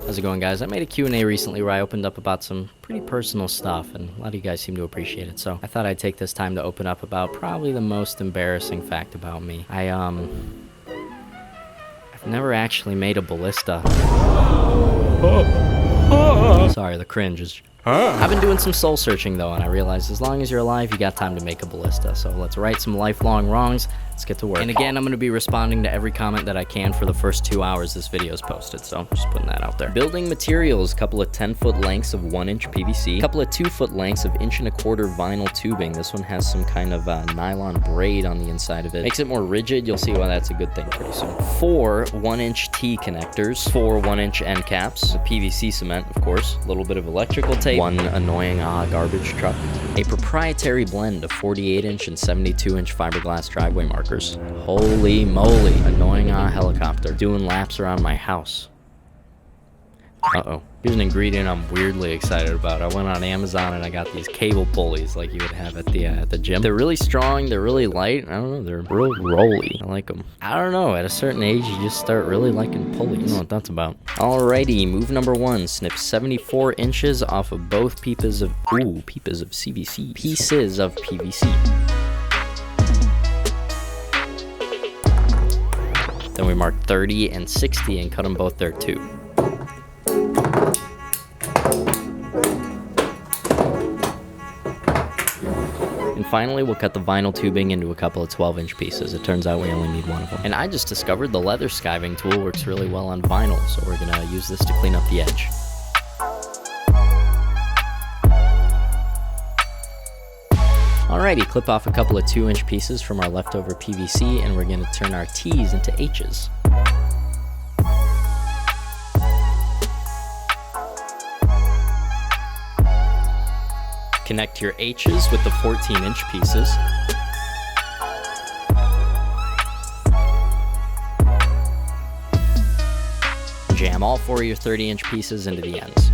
How's it going, guys? I made a Q&A recently where I opened up about some pretty personal stuff, and a lot of you guys seem to appreciate it, so I thought I'd take this time to open up about probably the most embarrassing fact about me. I've never actually made a ballista. Sorry, the cringe is... I've been doing some soul searching though, and I realized as long as you're alive, you got time to make a ballista. So let's right some lifelong wrongs. Let's get to work. And again, I'm going to be responding to every comment that I can for the first 2 hours this video is posted. So just putting that out there. Building materials, couple of 10-foot lengths of 1-inch PVC, couple of 2-foot lengths of 1.25" vinyl tubing. This one has some kind of nylon braid on the inside of it. Makes it more rigid. You'll see why that's a good thing pretty soon. 4 1-inch T connectors, 4 1-inch end caps, PVC cement, of course, a little bit of electrical tape, 1 annoying garbage truck, a proprietary blend of 48-inch and 72-inch fiberglass driveway markers. Holy moly, annoying helicopter doing laps around my house. Uh-oh. Here's an ingredient I'm weirdly excited about. I went on Amazon and I got these cable pulleys like you would have at the gym. They're really strong, they're really light. I don't know, they're real rolly. I like them. I don't know, at a certain age you just start really liking pulleys. I don't know what that's about. Alrighty, move number 1. Snip 74 inches off of both pieces of CVC. Pieces of PVC. Then we mark 30 and 60 and cut them both there too. And finally, we'll cut the vinyl tubing into a couple of 12-inch pieces. It turns out we only need 1 of them. And I just discovered the leather skiving tool works really well on vinyl, so we're gonna use this to clean up the edge. Alrighty, clip off a couple of 2-inch pieces from our leftover PVC, and we're gonna turn our T's into H's. Connect your H's with the 14-inch pieces. Jam all 4 of your 30-inch pieces into the ends.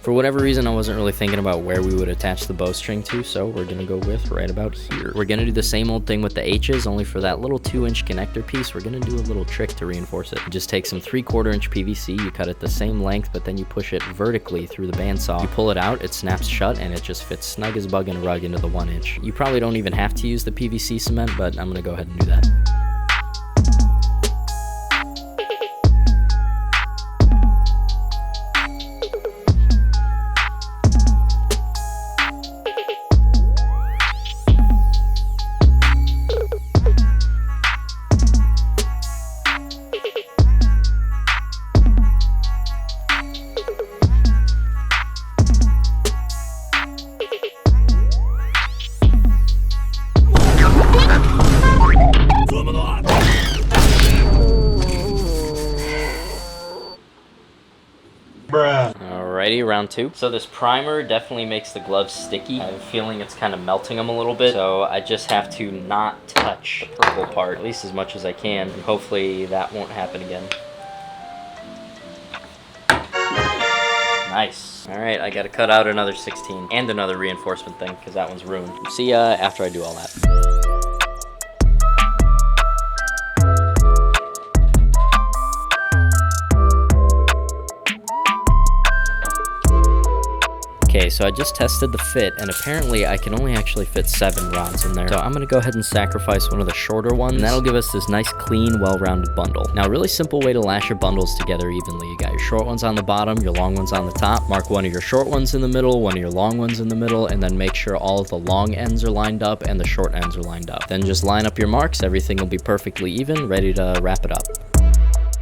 For whatever reason, I wasn't really thinking about where we would attach the bowstring to, so we're gonna go with right about here. We're gonna do the same old thing with the H's, only for that little 2-inch connector piece, we're gonna do a little trick to reinforce it. You just take some 3/4-inch PVC, you cut it the same length, but then you push it vertically through the bandsaw. You pull it out, it snaps shut, and it just fits snug as bug in a rug into the 1-inch. You probably don't even have to use the PVC cement, but I'm gonna go ahead and do that. Alrighty, round 2. So this primer definitely makes the gloves sticky. I have a feeling it's kind of melting them a little bit, so I just have to not touch the purple part, at least as much as I can, and hopefully that won't happen again. Nice. Alright, I gotta cut out another 16 and another reinforcement thing, because that one's ruined. See ya after I do all that. Okay, so I just tested the fit, and apparently I can only actually fit 7 rods in there. So I'm gonna go ahead and sacrifice one of the shorter ones, and that'll give us this nice, clean, well-rounded bundle. Now, a really simple way to lash your bundles together evenly. You got your short ones on the bottom, your long ones on the top. Mark one of your short ones in the middle, one of your long ones in the middle, and then make sure all of the long ends are lined up and the short ends are lined up. Then just line up your marks, everything will be perfectly even, ready to wrap it up.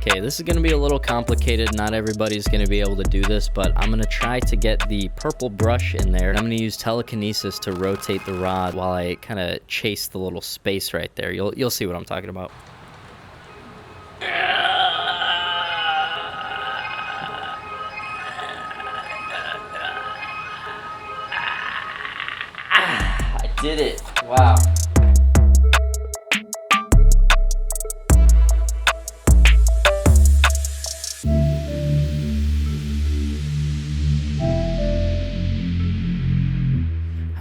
Okay, this is going to be a little complicated. Not everybody's going to be able to do this, but I'm going to try to get the purple brush in there. I'm going to use telekinesis to rotate the rod while I kind of chase the little space right there. You'll see what I'm talking about. I did it. Wow.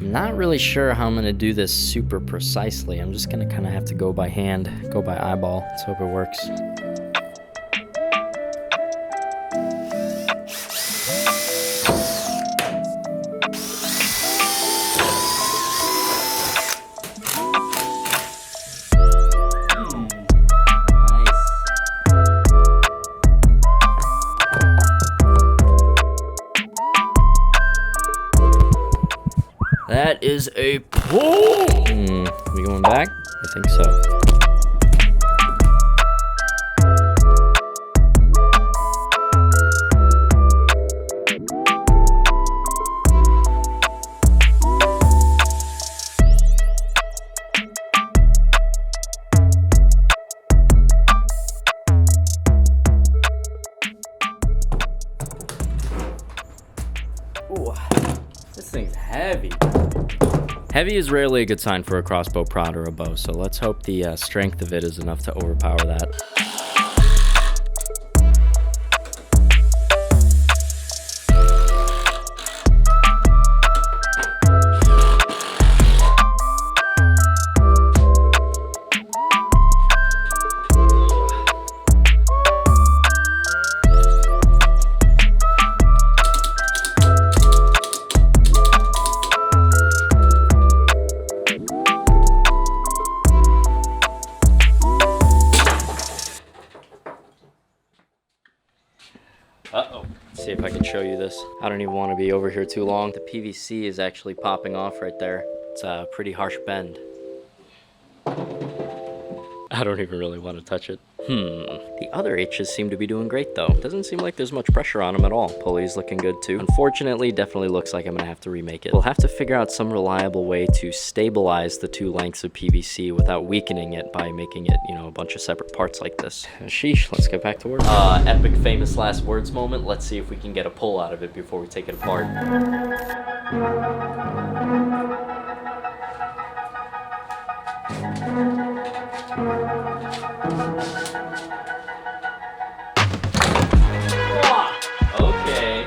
Not really sure how I'm going to do this super precisely. I'm just going to kind of have to go by hand, go by eyeball. Let's hope it works. is a pull. We going back? I think so. Ooh, this thing's heavy. Heavy is rarely a good sign for a crossbow prod or a bow, so let's hope the strength of it is enough to overpower that. Uh-oh. Let's see if I can show you this. I don't even want to be over here too long. The PVC is actually popping off right there. It's a pretty harsh bend. I don't even really want to touch it. The other H's seem to be doing great though. Doesn't seem like there's much pressure on them at all. Pulley's looking good too. Unfortunately, definitely looks like I'm gonna have to remake it. We'll have to figure out some reliable way to stabilize the two lengths of PVC without weakening it by making it, you know, a bunch of separate parts like this. Sheesh, let's get back to work. Epic famous last words moment. Let's see if we can get a pull out of it before we take it apart. Okay.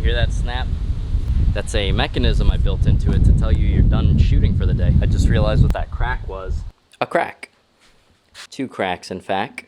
Hear that snap? That's a mechanism I built into it to tell you you're done shooting for the day. I just realized what that crack was. A crack. 2 cracks, in fact.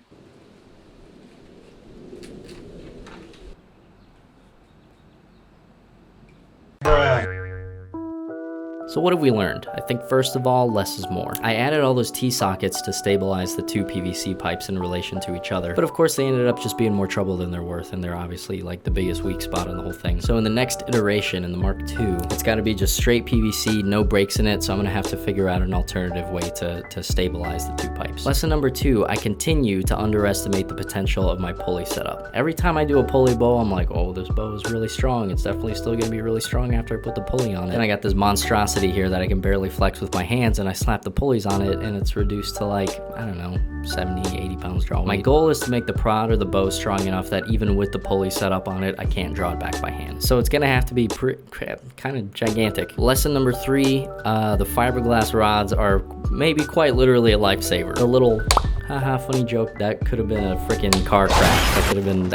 So what have we learned? I think first of all, less is more. I added all those T-sockets to stabilize the 2 PVC pipes in relation to each other, but of course they ended up just being more trouble than they're worth, and they're obviously like the biggest weak spot in the whole thing. So in the next iteration, in the Mark II, it's gotta be just straight PVC, no breaks in it, so I'm gonna have to figure out an alternative way to stabilize the 2 pipes. Lesson number 2, I continue to underestimate the potential of my pulley setup. Every time I do a pulley bow, I'm like, oh, this bow is really strong. It's definitely still gonna be really strong after I put the pulley on it. And I got this monstrosity here that I can barely flex with my hands, and I slap the pulleys on it and it's reduced to like, I don't know, 70, 80 pounds draw weight. My goal is to make the prod or the bow strong enough that even with the pulley set up on it, I can't draw it back by hand. So it's gonna have to be kind of gigantic. Lesson number 3, the fiberglass rods are maybe quite literally a lifesaver. A little haha funny joke, that could have been a freaking car crash. That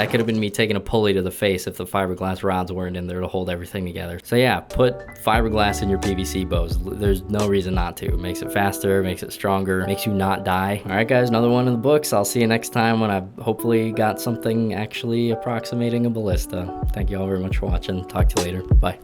could have been me taking a pulley to the face if the fiberglass rods weren't in there to hold everything together. So yeah, put fiberglass in your PVC bows. There's no reason not to. It makes it faster, makes it stronger, makes you not die. All right guys, another one in the books. I'll see you next time when I've hopefully got something actually approximating a ballista. Thank you all very much for watching. Talk to you later. Bye.